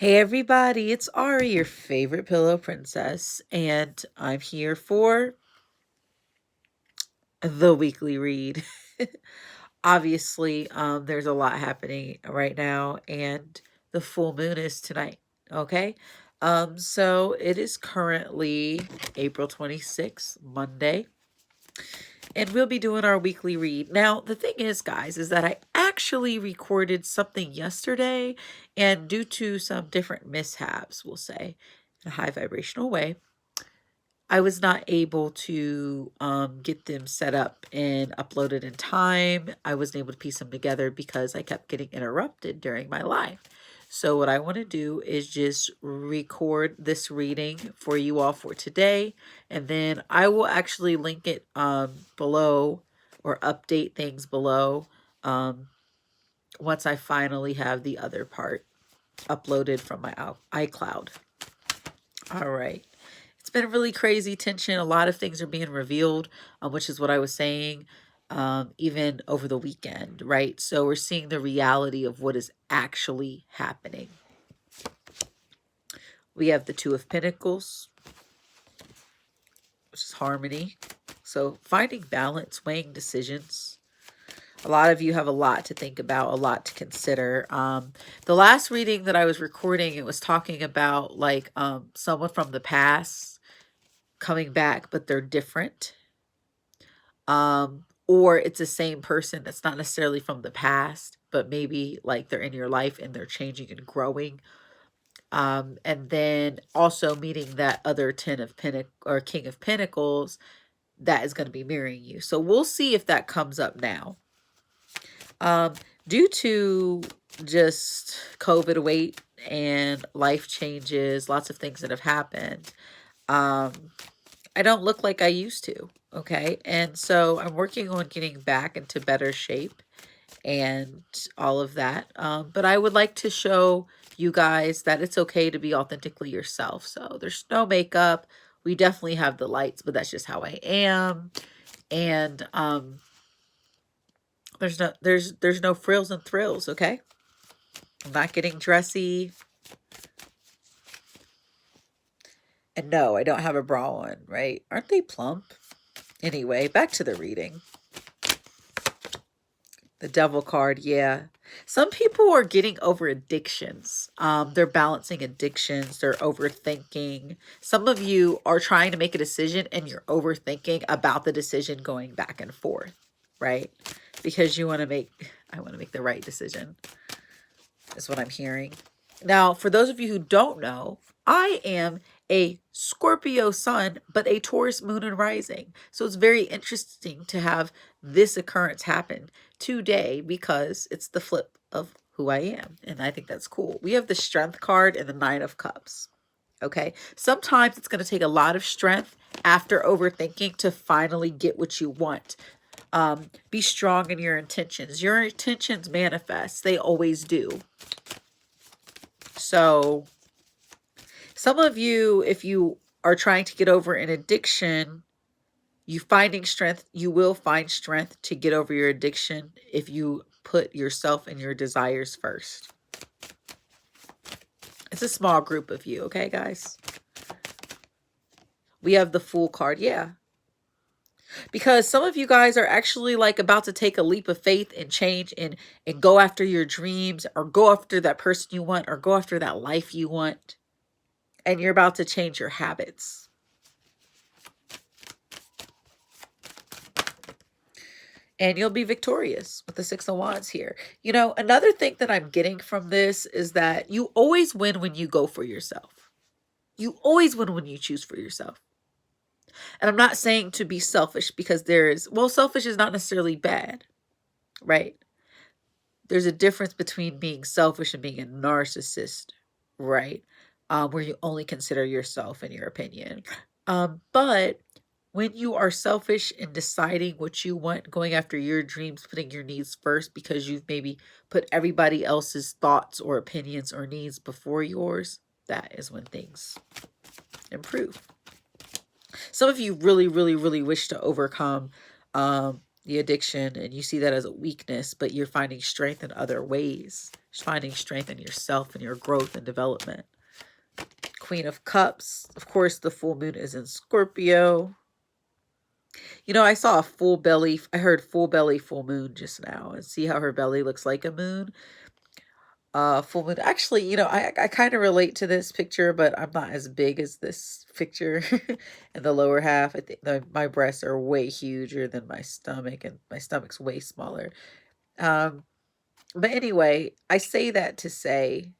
Hey everybody, it's Ari, your favorite pillow princess, and I'm here for the weekly read. Obviously, there's a lot happening right now, and the full moon is tonight. Okay, so it is currently April 26th, Monday, and we'll be doing our weekly read. Now, the thing is, guys, is that I actually recorded something yesterday, and due to some different mishaps, we'll say, in a high vibrational way, I was not able to get them set up and uploaded in time. I wasn't able to piece them together because I kept getting interrupted during my live. So what I want to do is just record this reading for you all for today, and then I will actually link it below or update things below once I finally have the other part uploaded from my iCloud. All right. It's been a really crazy tension. A lot of things are being revealed, which is what I was saying, even over the weekend, right? So we're seeing the reality of what is actually happening. We have the Two of Pentacles, which is harmony. So finding balance, weighing decisions. A lot of you have a lot to think about, a lot to consider. The last reading that I was recording, it was talking about like someone from the past coming back, but they're different. Or it's the same person that's not necessarily from the past, but maybe like they're in your life and they're changing and growing. And then also meeting that other 10 of Pentacles or King of Pentacles that is going to be mirroring you. So we'll see if that comes up now. Due to just COVID weight and life changes, lots of things that have happened, I don't look like I used to. Okay. And so I'm working on getting back into better shape and all of that. But I would like to show you guys that it's okay to be authentically yourself. So there's no makeup. We definitely have the lights, but that's just how I am. And there's no frills and thrills, okay? I'm not getting dressy. And no, I don't have a bra on, right? Aren't they plump? Anyway, back to the reading. The devil card, yeah. Some people are getting over addictions. They're balancing addictions. They're overthinking. Some of you are trying to make a decision and you're overthinking about the decision going back and forth, right? Because I want to make the right decision. Is what I'm hearing. Now, for those of you who don't know, I am a Scorpio sun, but a Taurus moon and rising. So it's very interesting to have this occurrence happen today because it's the flip of who I am. And I think that's cool. We have the Strength card and the Nine of Cups. Okay. Sometimes it's going to take a lot of strength after overthinking to finally get what you want. Be strong in your intentions. Your intentions manifest. They always do. So some of you, if you are trying to get over an addiction, you will find strength to get over your addiction if you put yourself and your desires first. It's a small group of you, okay, guys? We have the Fool card, yeah. Because some of you guys are actually like about to take a leap of faith and change and go after your dreams or go after that person you want or go after that life you want. And you're about to change your habits. And you'll be victorious with the Six of Wands here. You know, another thing that I'm getting from this is that you always win when you go for yourself. You always win when you choose for yourself. And I'm not saying to be selfish because selfish is not necessarily bad, right? There's a difference between being selfish and being a narcissist, right? Where you only consider yourself and your opinion. But when you are selfish in deciding what you want, going after your dreams, putting your needs first because you've maybe put everybody else's thoughts or opinions or needs before yours, that is when things improve. Some of you really, really, really wish to overcome the addiction, and you see that as a weakness, but you're finding strength in other ways. You're finding strength in yourself and your growth and development. Queen of Cups. Of course, the full moon is in Scorpio. You know, I saw a full belly. I heard full belly, full moon just now. And see how her belly looks like a moon? Full moon. Actually, you know, I kind of relate to this picture, but I'm not as big as this picture in the lower half. I think my breasts are way huger than my stomach, and my stomach's way smaller. Um, but anyway, I say that to say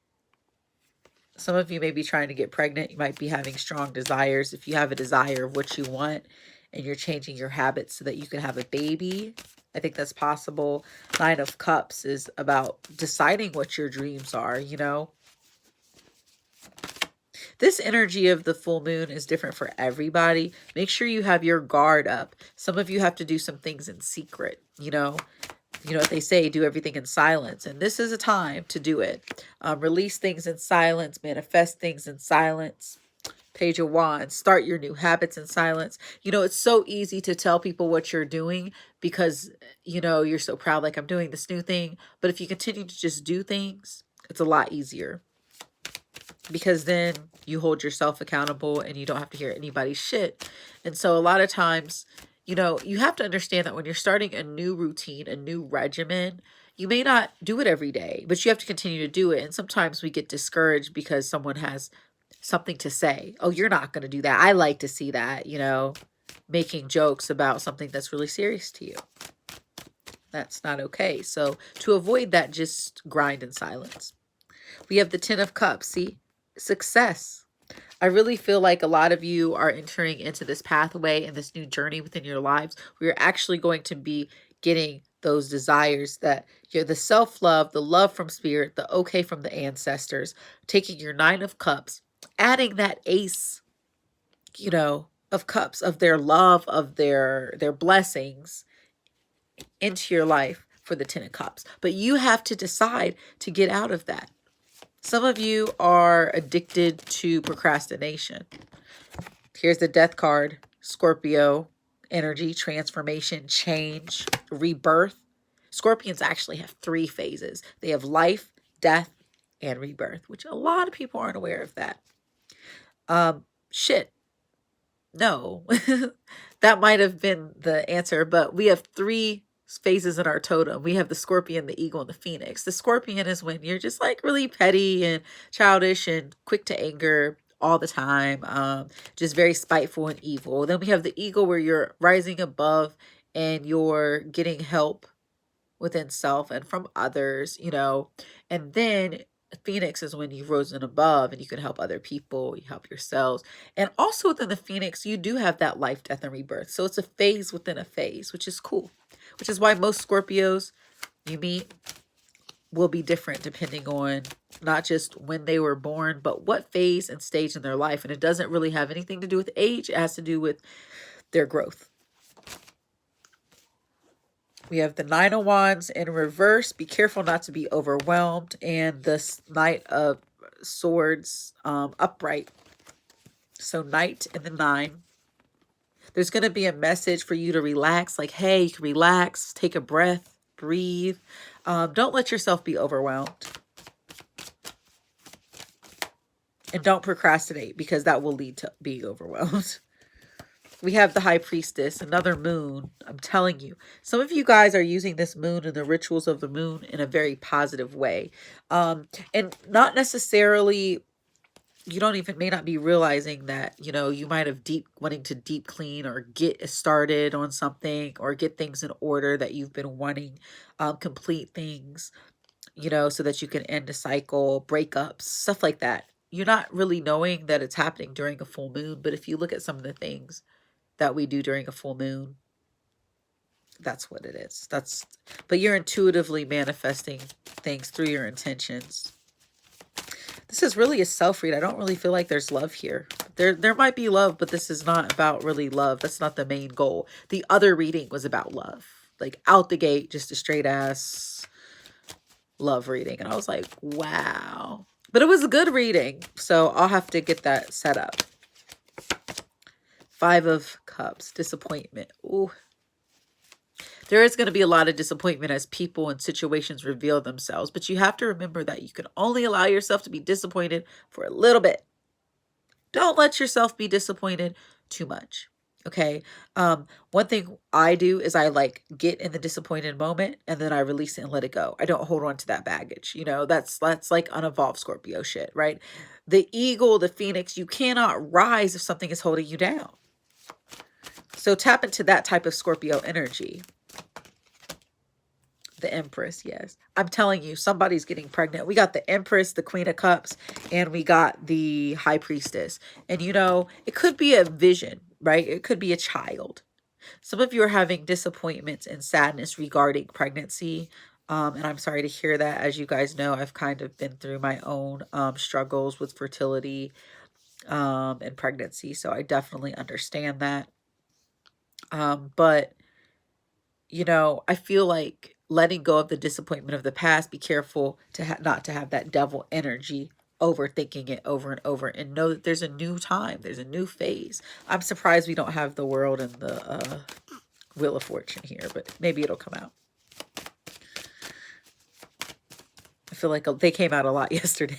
some of you may be trying to get pregnant. You might be having strong desires. If you have a desire of what you want and you're changing your habits so that you can have a baby, I think that's possible. Nine of Cups is about deciding what your dreams are, you know. This energy of the full moon is different for everybody. Make sure you have your guard up. Some of you have to do some things in secret, you know. You know what they say, do everything in silence. And this is a time to do it. Release things in silence, manifest things in silence. Page of Wands, start your new habits in silence. You know, it's so easy to tell people what you're doing because, you know, you're so proud, like I'm doing this new thing. But if you continue to just do things, it's a lot easier because then you hold yourself accountable and you don't have to hear anybody's shit. And so a lot of times, you know, you have to understand that when you're starting a new routine, a new regimen, you may not do it every day, but you have to continue to do it. And sometimes we get discouraged because someone has something to say. Oh, you're not going to do that. I like to see that, you know, making jokes about something that's really serious to you. That's not okay. So to avoid that, just grind in silence. We have the Ten of Cups. See, success. I really feel like a lot of you are entering into this pathway and this new journey within your lives. We are actually going to be getting those desires that you're the self-love, the love from spirit, the okay from the ancestors, taking your Nine of Cups, adding that Ace, you know, of Cups, of their love, of their blessings into your life for the Ten of Cups. But you have to decide to get out of that. Some of you are addicted to procrastination. Here's the Death card. Scorpio energy, transformation, change, rebirth. Scorpions actually have 3 phases. They have life, death, and rebirth, which a lot of people aren't aware of that. Shit. No. That might have been the answer, but we have 3 phases in our totem. We have the Scorpion, the Eagle, and the Phoenix. The Scorpion is when you're just like really petty and childish and quick to anger all the time, just very spiteful and evil. Then we have the Eagle where you're rising above and you're getting help within self and from others, you know. And then Phoenix is when you've risen above and you can help other people, you help yourselves. And also within the Phoenix, you do have that life, death, and rebirth. So it's a phase within a phase, which is cool. Which is why most Scorpios you meet will be different depending on not just when they were born, but what phase and stage in their life. And it doesn't really have anything to do with age. It has to do with their growth. We have the Nine of Wands in reverse. Be careful not to be overwhelmed. And the Knight of Swords upright. So Knight and the 9. There's going to be a message for you to relax. Like, hey, you can relax. Take a breath. Breathe. Don't let yourself be overwhelmed. And don't procrastinate because that will lead to being overwhelmed. We have the High Priestess, another moon. I'm telling you, some of you guys are using this moon and the rituals of the moon in a very positive way. And not necessarily, you may not be realizing that, you know, you might have wanting to deep clean or get started on something or get things in order that you've been wanting, complete things, you know, so that you can end a cycle, breakups, stuff like that. You're not really knowing that it's happening during a full moon. But if you look at some of the things that we do during a full moon, that's what it is. But you're intuitively manifesting things through your intentions. This is really a self-read. I don't really feel like there's love here. There might be love, but this is not about really love. That's not the main goal. The other reading was about love. Like out the gate, just a straight ass love reading. And I was like, wow. But it was a good reading. So I'll have to get that set up. 5 of Cups, disappointment. Ooh. There is going to be a lot of disappointment as people and situations reveal themselves, but you have to remember that you can only allow yourself to be disappointed for a little bit. Don't let yourself be disappointed too much. Okay. One thing I do is I like get in the disappointed moment and then I release it and let it go. I don't hold on to that baggage. You know, that's like unevolved Scorpio shit, right? The eagle, the phoenix, you cannot rise if something is holding you down. So tap into that type of Scorpio energy. The Empress, yes. I'm telling you, somebody's getting pregnant. We got the Empress, the Queen of Cups, and we got the High Priestess. And you know, it could be a vision, right? It could be a child. Some of you are having disappointments and sadness regarding pregnancy. And I'm sorry to hear that. As you guys know, I've kind of been through my own struggles with fertility and pregnancy. So I definitely understand that. But you know, I feel like letting go of the disappointment of the past, be careful to not to have that devil energy overthinking it over and over, and know that there's a new time, there's a new phase. I'm surprised we don't have the World and the Wheel of Fortune here, but maybe it'll come out. I feel like they came out a lot yesterday.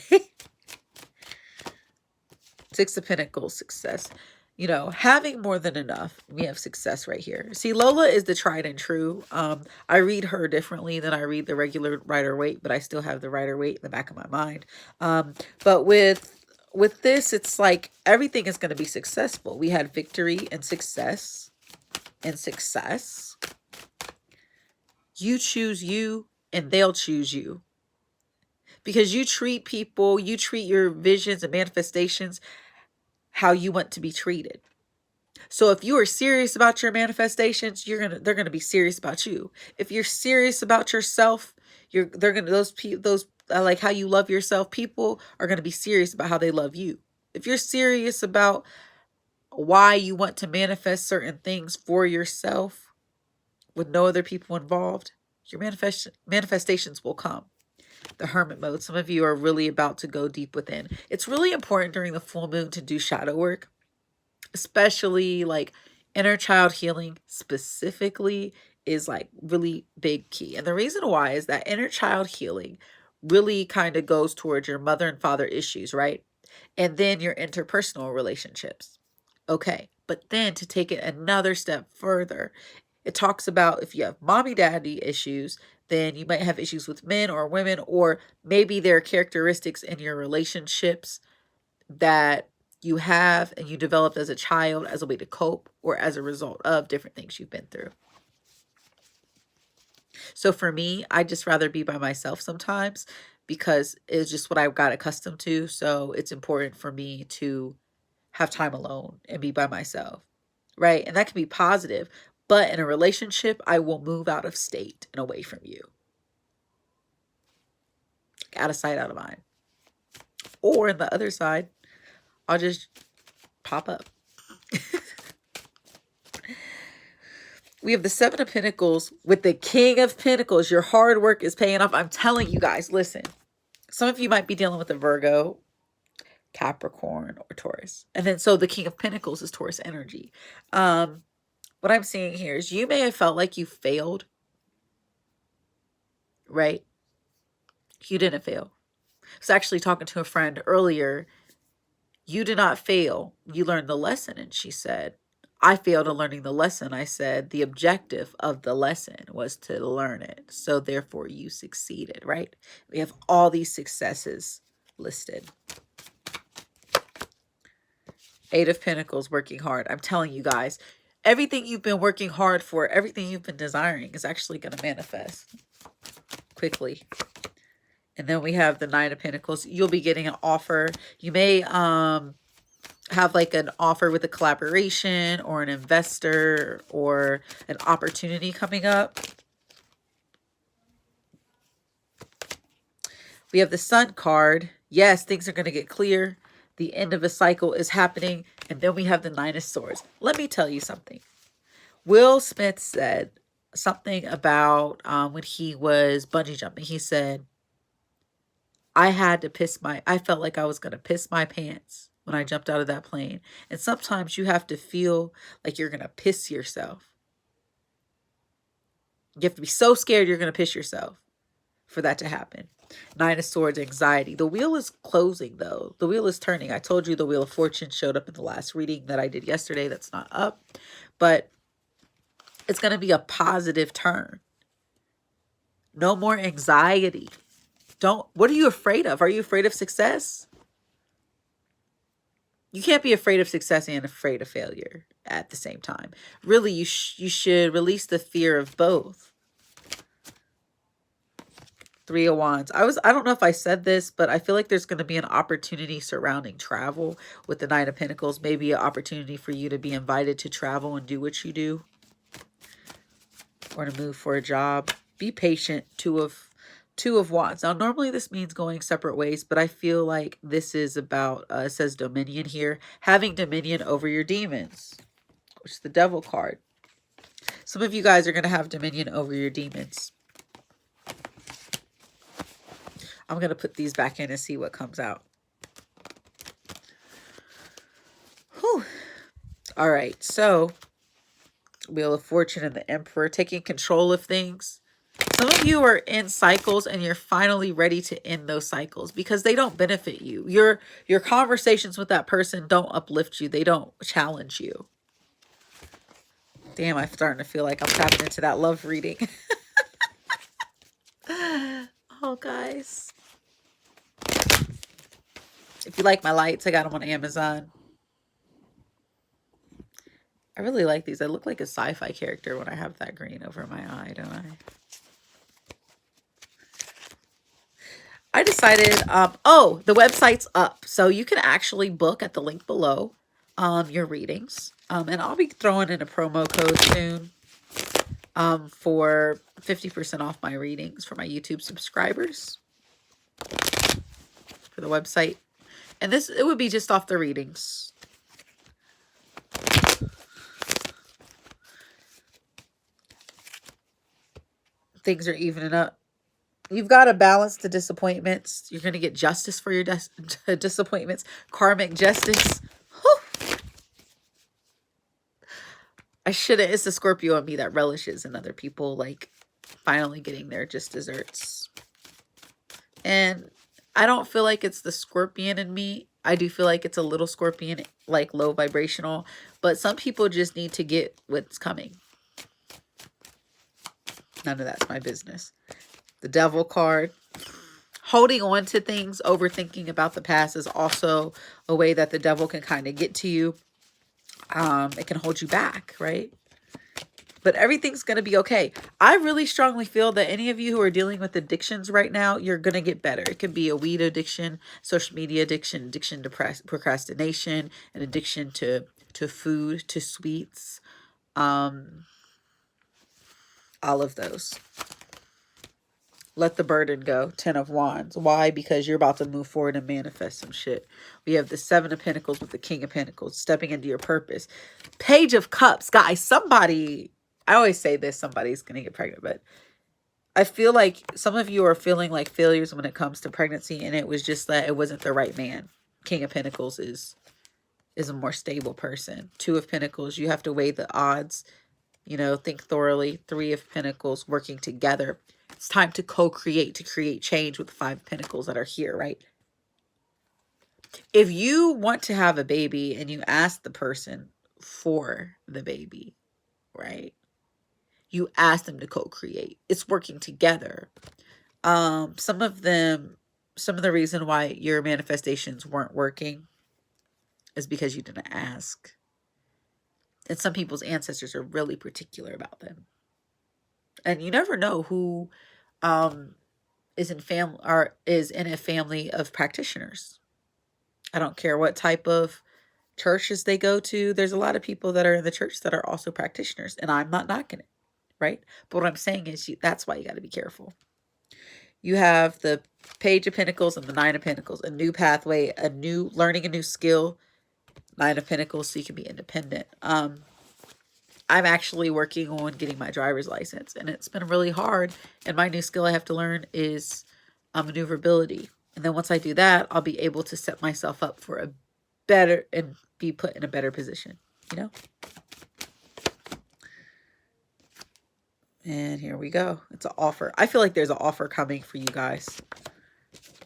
Six of Pentacles, success. You know, having more than enough. We have success right here. See, Lola is the tried and true. I read her differently than I read the regular Rider-Waite, but I still have the Rider-Waite in the back of my mind. But with this, it's like everything is going to be successful. We had victory and success and success. You choose you and they'll choose you. Because you treat people, you treat your visions and manifestations how you want to be treated. So if you are serious about your manifestations, they're gonna be serious about you. If you're serious about yourself, they're gonna those like how you love yourself. People are gonna be serious about how they love you. If you're serious about why you want to manifest certain things for yourself with no other people involved, your manifestations will come. The Hermit mode. Some of you are really about to go deep within. It's really important during the full moon to do shadow work, especially like inner child healing specifically is like really big key. And the reason why is that inner child healing really kind of goes towards your mother and father issues, right? And then your interpersonal relationships. Okay. But then to take it another step further, it talks about if you have mommy daddy issues, then you might have issues with men or women, or maybe there are characteristics in your relationships that you have and you developed as a child as a way to cope or as a result of different things you've been through. So for me, I just rather be by myself sometimes because it's just what I got accustomed to. So it's important for me to have time alone and be by myself, right? And that can be positive. But in a relationship, I will move out of state and away from you. Out of sight, out of mind. Or on the other side, I'll just pop up. We have the Seven of Pentacles with the King of Pentacles. Your hard work is paying off. I'm telling you guys, listen. Some of you might be dealing with a Virgo, Capricorn, or Taurus. And then so the King of Pentacles is Taurus energy. What I'm seeing here is you may have felt like you failed, right? You didn't fail. I was actually talking to a friend earlier. You did not fail. You learned the lesson. And she said, I failed at learning the lesson. I said, the objective of the lesson was to learn it. So therefore you succeeded, right? We have all these successes listed. Eight of Pentacles, working hard. I'm telling you guys, everything you've been working hard for, everything you've been desiring is actually going to manifest quickly. And then we have the Nine of Pentacles. You'll be getting an offer. You may have like an offer with a collaboration or an investor or an opportunity coming up. We have the Sun card. Yes, things are going to get clear. The end of a cycle is happening. And then we have the Nine of Swords. Let me tell you something. Will Smith said something about when he was bungee jumping. He said, I felt like I was going to piss my pants when I jumped out of that plane. And sometimes you have to feel like you're going to piss yourself. You have to be so scared you're going to piss yourself for that to happen. Nine of Swords, anxiety. The wheel is closing, though. The wheel is turning. I told you the Wheel of Fortune showed up in the last reading that I did yesterday. That's not up. But it's going to be a positive turn. No more anxiety. What are you afraid of? Are you afraid of success? You can't be afraid of success and afraid of failure at the same time. Really, you should release the fear of both. Three of Wands. I don't know if I said this, but I feel like there's going to be an opportunity surrounding travel with the Nine of Pentacles. Maybe an opportunity for you to be invited to travel and do what you do, or to move for a job. Be patient. Two of Wands. Now, normally this means going separate ways, but I feel like this is about, it says dominion here, having dominion over your demons, which is the Devil card. Some of you guys are going to have dominion over your demons. I'm going to put these back in and see what comes out. Whew. All right, so Wheel of Fortune and the Emperor, taking control of things. Some of you are in cycles and you're finally ready to end those cycles because they don't benefit you. Your conversations with that person don't uplift you. They don't challenge you. Damn, I'm starting to feel like I'm tapping into that love reading. Oh, guys. If you like my lights, I got them on Amazon. I really like these. I look like a sci-fi character when I have that green over my eye, don't I? I decided, oh, the website's up. So you can actually book at the link below your readings. And I'll be throwing in a promo code soon for 50% off my readings for my YouTube subscribers for the website. And it would be just off the readings. Things are evening up. You've got to balance the disappointments. You're going to get justice for your disappointments. Karmic justice. Whew. It's the Scorpio in me that relishes in other people, like, finally getting their just desserts. And I don't feel like it's the Scorpion in me. I do feel like it's a little Scorpion, like low vibrational. But some people just need to get what's coming. None of that's my business. The Devil card. Holding on to things, overthinking about the past is also a way that the devil can kind of get to you. It can hold you back, right? But everything's going to be okay. I really strongly feel that any of you who are dealing with addictions right now, you're going to get better. It could be a weed addiction, social media addiction, addiction to procrastination, an addiction to food, to sweets, all of those. Let the burden go. 10 of Wands. Why? Because you're about to move forward and manifest some shit. We have the 7 of Pentacles with the King of Pentacles. Stepping into your purpose. Page of Cups. Guys, somebody... I always say this. Somebody's going to get pregnant. But I feel like some of you are feeling like failures when it comes to pregnancy. And it was just that it wasn't the right man. King of Pentacles is a more stable person. 2 of Pentacles. You have to weigh the odds. You know, think thoroughly. 3 of Pentacles. Working together. It's time to co-create, to create change with the 5 of Pentacles that are here, right? If you want to have a baby and you ask the person for the baby, right? You ask them to co-create. It's working together. Some of the reason why your manifestations weren't working is because you didn't ask. And some people's ancestors are really particular about them. And you never know who is in a family of practitioners. I don't care what type of churches they go to. There's a lot of people that are in the church that are also practitioners, and I'm not knocking it, right? But what I'm saying is that's why you got to be careful. You have the Page of Pentacles and the 9 of Pentacles, a new pathway, learning a new skill. 9 of Pentacles, so you can be independent. I'm actually working on getting my driver's license, and it's been really hard. And my new skill I have to learn is maneuverability. And then once I do that, I'll be able to set myself up for a better and be put in a better position, you know? And here we go. It's an offer. I feel like there's an offer coming for you guys.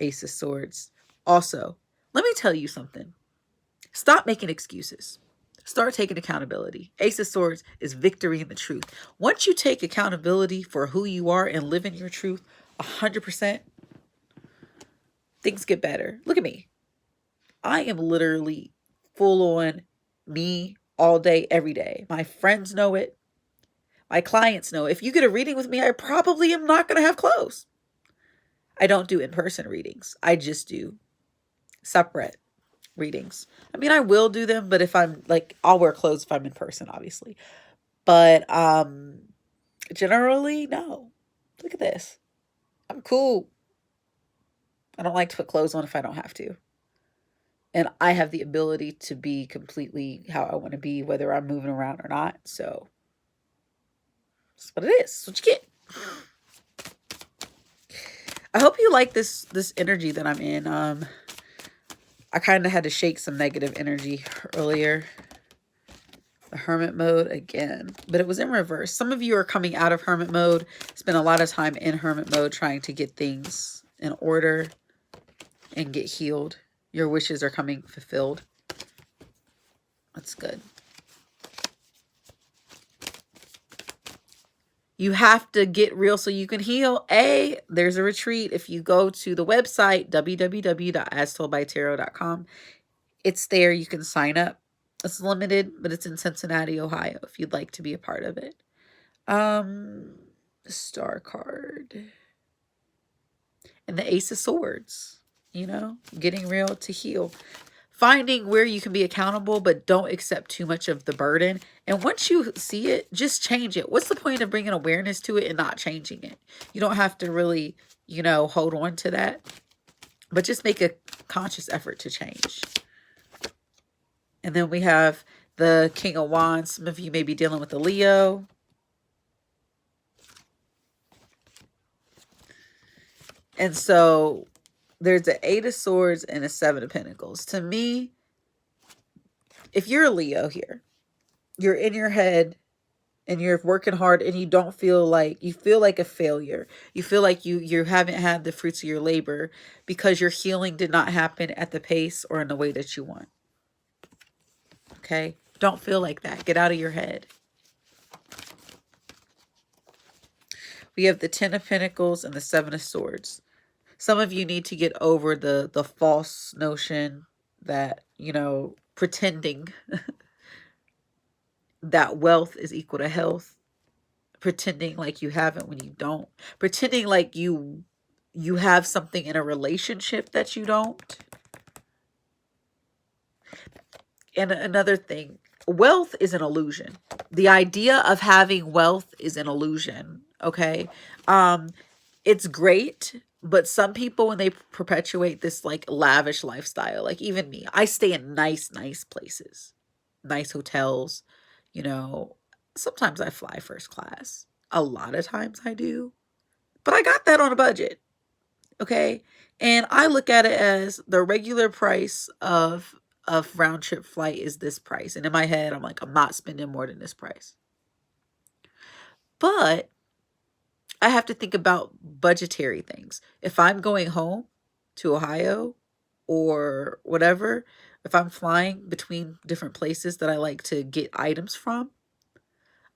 Ace of Swords. Also, let me tell you something. Stop making excuses. Start taking accountability. Ace of Swords is victory in the truth. Once you take accountability for who you are and live in your truth 100%, things get better. Look at me. I am literally full on me all day, every day. My friends know it. My clients know. If you get a reading with me, I probably am not going to have clothes. I don't do in-person readings. I just do separate readings. I mean, I will do them, but if I'm like, I'll wear clothes if I'm in person, obviously. But generally, no. Look at this. I'm cool. I don't like to put clothes on if I don't have to. And I have the ability to be completely how I want to be, whether I'm moving around or not. So that's what it is. That's what you get. I hope you like this energy that I'm in. I kind of had to shake some negative energy earlier. The hermit mode again, but it was in reverse. Some of you are coming out of hermit mode. Spend a lot of time in hermit mode trying to get things in order and get healed. Your wishes are coming fulfilled. That's good. You have to get real so you can heal. There's a retreat. If you go to the website, www.astoldbytarot.com, it's there. You can sign up. It's limited, but it's in Cincinnati, Ohio, if you'd like to be a part of it. Star card. And the Ace of Swords. You know, getting real to heal. Finding where you can be accountable, but don't accept too much of the burden. And once you see it, just change it. What's the point of bringing awareness to it and not changing it? You don't have to really, you know, hold on to that. But just make a conscious effort to change. And then we have the King of Wands. Some of you may be dealing with a Leo. And so there's an 8 of Swords and a 7 of Pentacles. To me, if you're a Leo here, you're in your head and you're working hard and you don't feel like, you feel like a failure. You feel like you haven't had the fruits of your labor because your healing did not happen at the pace or in the way that you want. Okay? Don't feel like that. Get out of your head. We have the 10 of Pentacles and the 7 of Swords. Some of you need to get over the false notion that, you know, pretending that wealth is equal to health. Pretending like you haven't when you don't. Pretending like you have something in a relationship that you don't. And another thing, wealth is an illusion. The idea of having wealth is an illusion, okay? It's great, but some people, when they perpetuate this like lavish lifestyle, like even me, I stay in nice places, nice hotels, you know. Sometimes I fly first class. A lot of times I do. But I got that on a budget, okay? And I look at it as the regular price of round trip flight is this price. And in my head, I'm like, I'm not spending more than this price. But I have to think about budgetary things. If I'm going home to Ohio or whatever, if I'm flying between different places that I like to get items from,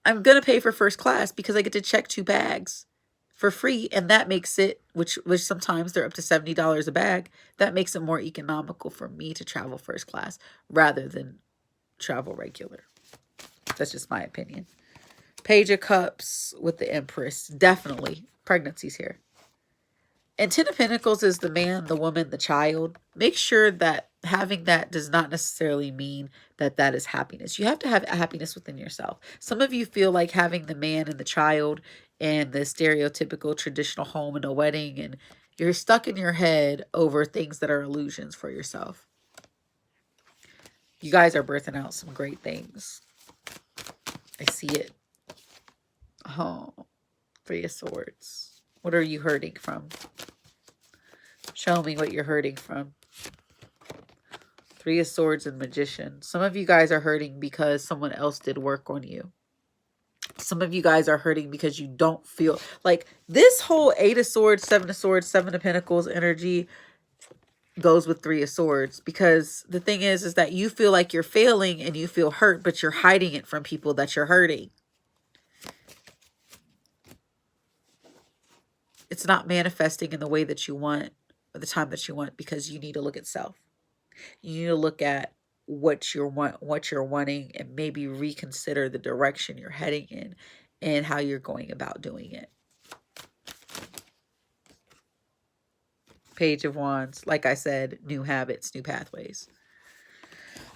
I'm going to pay for first class because I get to check 2 bags for free. And that makes it, which sometimes they're up to $70 a bag. That makes it more economical for me to travel first class rather than travel regular. That's just my opinion. Page of Cups with the Empress. Definitely pregnancies here. And 10 of Pentacles is the man, the woman, the child. Make sure that having that does not necessarily mean that that is happiness. You have to have happiness within yourself. Some of you feel like having the man and the child and the stereotypical traditional home and a wedding, and you're stuck in your head over things that are illusions for yourself. You guys are birthing out some great things. I see it. Oh, 3 of Swords. What are you hurting from? Show me what you're hurting from. 3 of Swords and Magician. Some of you guys are hurting because someone else did work on you. Some of you guys are hurting because you don't feel like this whole 8 of Swords, 7 of Swords, 7 of Pentacles energy goes with 3 of Swords, because the thing is that you feel like you're failing and you feel hurt, but you're hiding it from people that you're hurting. It's not manifesting in the way that you want or the time that you want, because you need to look at self. You need to look at what you're wanting, and maybe reconsider the direction you're heading in and how you're going about doing it. Page of Wands, like I said, new habits, new pathways.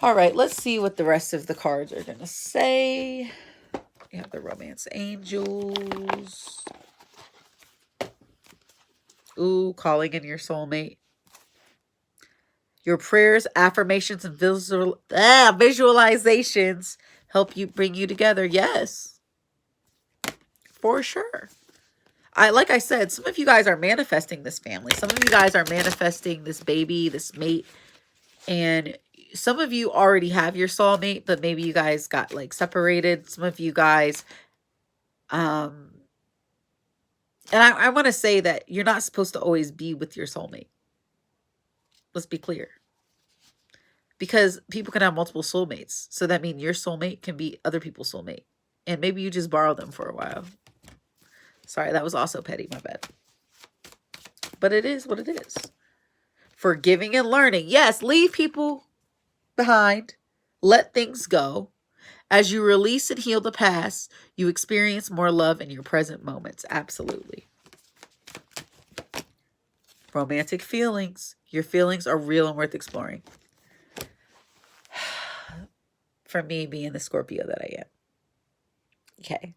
All right, let's see what the rest of the cards are going to say. You have the Romance Angels. Ooh, calling in your soulmate. Your prayers, affirmations, and visualizations help you bring you together. Yes, for sure. Like I said, some of you guys are manifesting this family. Some of you guys are manifesting this baby, this mate. And some of you already have your soulmate, but maybe you guys got like separated. Some of you guys, and I want to say that you're not supposed to always be with your soulmate. Let's be clear. Because people can have multiple soulmates. So that means your soulmate can be other people's soulmate. And maybe you just borrow them for a while. Sorry, that was also petty, my bad. But it is what it is. Forgiving and learning. Yes, leave people behind. Let things go. As you release and heal the past, you experience more love in your present moments. Absolutely. Romantic feelings. Your feelings are real and worth exploring. For me, being the Scorpio that I am. Okay.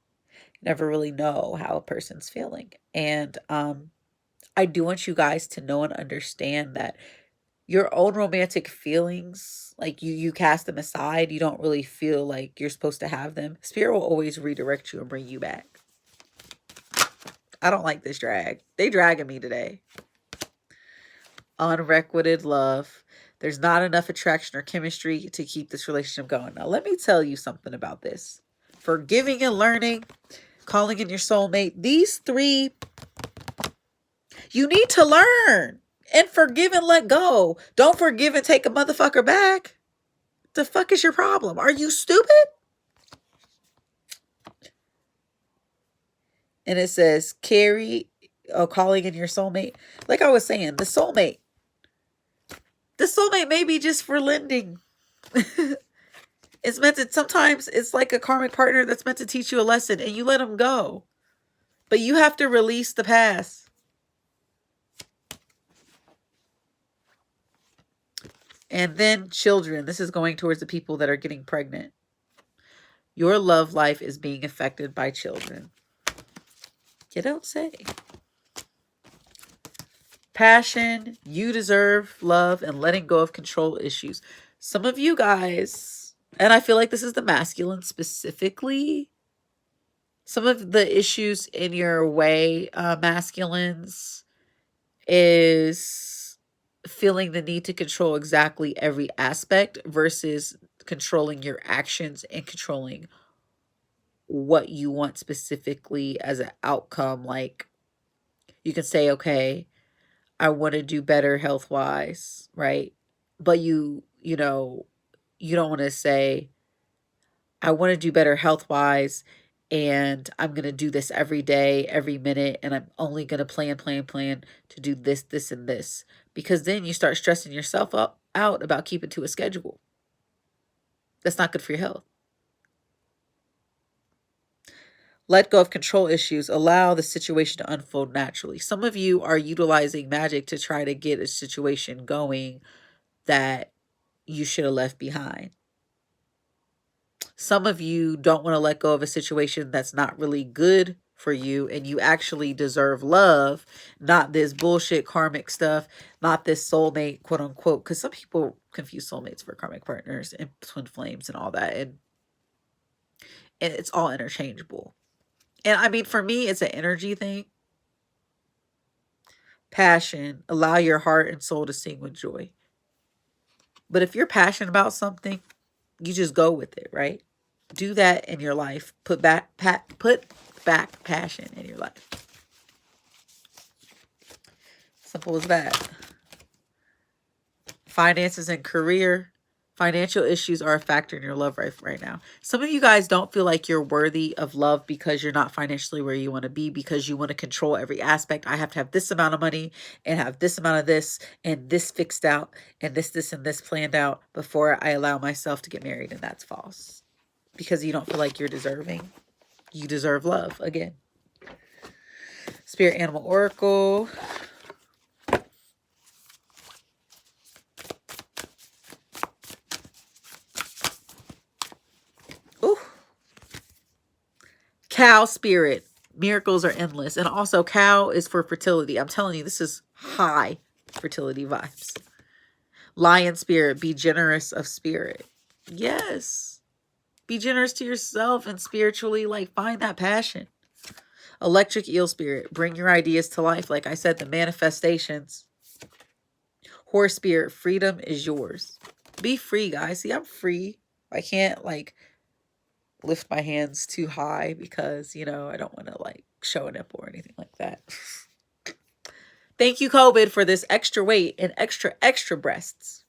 Never really know how a person's feeling. And I do want you guys to know and understand that your own romantic feelings, like you cast them aside. You don't really feel like you're supposed to have them. Spirit will always redirect you and bring you back. I don't like this drag. They dragging me today. Unrequited love. There's not enough attraction or chemistry to keep this relationship going. Now, let me tell you something about this. Forgiving and learning, calling in your soulmate. These three, you need to learn and forgive and let go. Don't forgive and take a motherfucker back. The fuck is your problem? Are you stupid? And it says, calling in your soulmate. Like I was saying, the soulmate may be just for lending. It's meant to, sometimes it's like a karmic partner that's meant to teach you a lesson, and you let them go. But you have to release the past. And then children. This is going towards the people that are getting pregnant. Your love life is being affected by children. You don't say. Passion, you deserve love, and letting go of control issues. Some of you guys, and I feel like this is the masculine specifically, some of the issues in your way, masculines, is feeling the need to control exactly every aspect versus controlling your actions and controlling what you want specifically as an outcome. Like, you can say, okay, I want to do better health-wise, right? But you know, you don't want to say, I want to do better health-wise, and I'm going to do this every day, every minute, and I'm only going to plan to do this, this, and this. Because then you start stressing yourself out about keeping to a schedule. That's not good for your health. Let go of control issues. Allow the situation to unfold naturally. Some of you are utilizing magic to try to get a situation going that you should have left behind. Some of you don't want to let go of a situation that's not really good for you, and you actually deserve love, not this bullshit karmic stuff, not this soulmate, quote unquote, because some people confuse soulmates for karmic partners and twin flames and all that, and it's all interchangeable. And I mean, for me, it's an energy thing. Passion, allow your heart and soul to sing with joy. But if you're passionate about something, you just go with it, right? Do that in your life. Put back passion in your life. Simple as that. Finances and career. Financial issues are a factor in your love life right now. Some of you guys don't feel like you're worthy of love because you're not financially where you want to be, because you want to control every aspect. I have to have this amount of money and have this amount of this and this fixed out and this, and this planned out before I allow myself to get married. And that's false, because you don't feel like you're deserving. You deserve love again. Spirit Animal Oracle. Ooh. Cow spirit. Miracles are endless. And also cow is for fertility. I'm telling you, this is high fertility vibes. Lion spirit. Be generous of spirit. Yes. Be generous to yourself and spiritually, like, find that passion. Electric eel spirit. Bring your ideas to life. Like I said, the manifestations. Horse spirit. Freedom is yours. Be free, guys. See, I'm free. I can't, like, lift my hands too high because, you know, I don't want to, like, show a nipple or anything like that. Thank you, COVID, for this extra weight and extra breasts.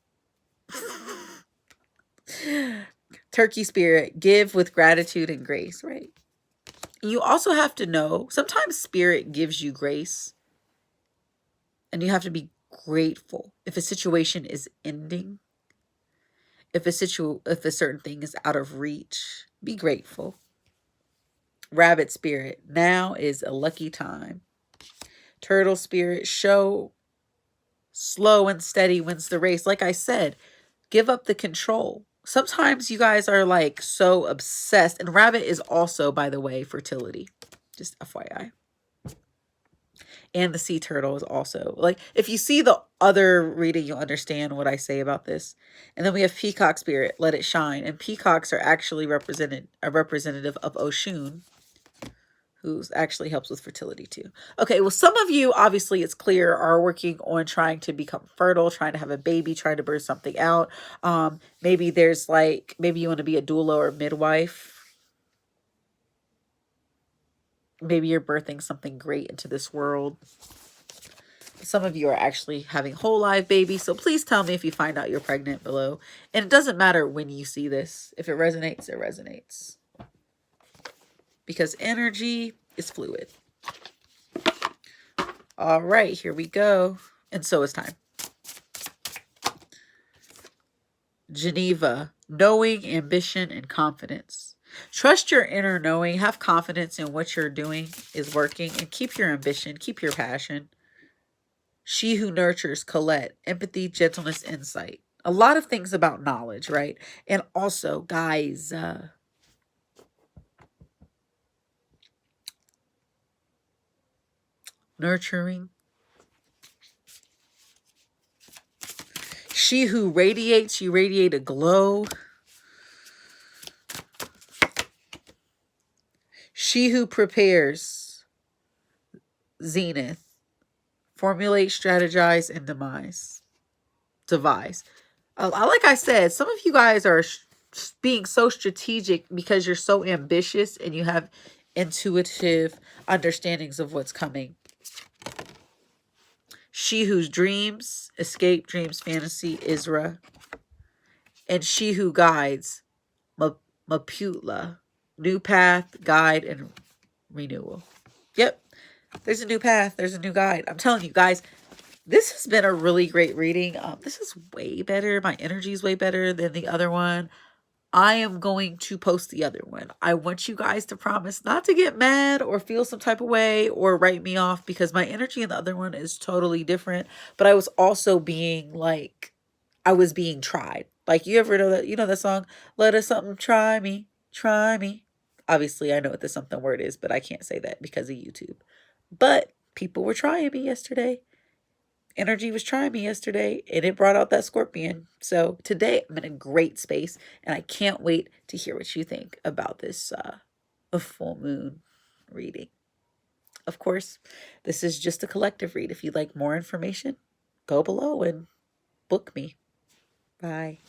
Turkey spirit. Give with gratitude and grace, right? You also have to know, sometimes spirit gives you grace and you have to be grateful. If a situation is ending, if a certain thing is out of reach, be grateful. Rabbit spirit. Now is a lucky time. Turtle spirit. Show slow and steady wins the race. Like I said, give up the control. Sometimes you guys are, like, so obsessed. And rabbit is also, by the way, fertility. Just FYI. And the sea turtle is also, like, if you see the other reading, you'll understand what I say about this. And then we have peacock spirit, let it shine. And peacocks are actually a representative of Oshun, who actually helps with fertility too. Okay, well, some of you, obviously it's clear, are working on trying to become fertile, trying to have a baby, trying to birth something out. Maybe there's, like, maybe you want to be a doula or a midwife. Maybe you're birthing something great into this world. Some of you are actually having whole live babies. So please tell me if you find out you're pregnant below. And it doesn't matter when you see this. If it resonates, it resonates. Because energy is fluid. All right, here we go. And so is time. Geneva, knowing, ambition, and confidence. Trust your inner knowing. Have confidence in what you're doing is working. And keep your ambition. Keep your passion. She who nurtures, Colette, empathy, gentleness, insight. A lot of things about knowledge, right? And also, guys, nurturing. She who radiates, you radiate a glow. She who prepares, zenith. Formulate, strategize, and devise. Like I said, some of you guys are being so strategic because you're so ambitious and you have intuitive understandings of what's coming. She whose dreams, escape, dreams, fantasy, Isra. And she who guides, Maputla. New path, guide, and renewal. Yep. There's a new path. There's a new guide. I'm telling you guys, this has been a really great reading. This is way better. My energy is way better than the other one. I am going to post the other one. I want you guys to promise not to get mad or feel some type of way or write me off, because my energy in the other one is totally different. But I was also being, like, I was being tried. Like, you ever know that, you know that song, let us something try me, try me. Obviously, I know what the something word is, but I can't say that because of YouTube. But people were trying me yesterday. Energy was trying me yesterday, and it brought out that scorpion. So today I'm in a great space, and I can't wait to hear what you think about this full moon reading. Of course, this is just a collective read. If you'd like more information, go below and book me. Bye.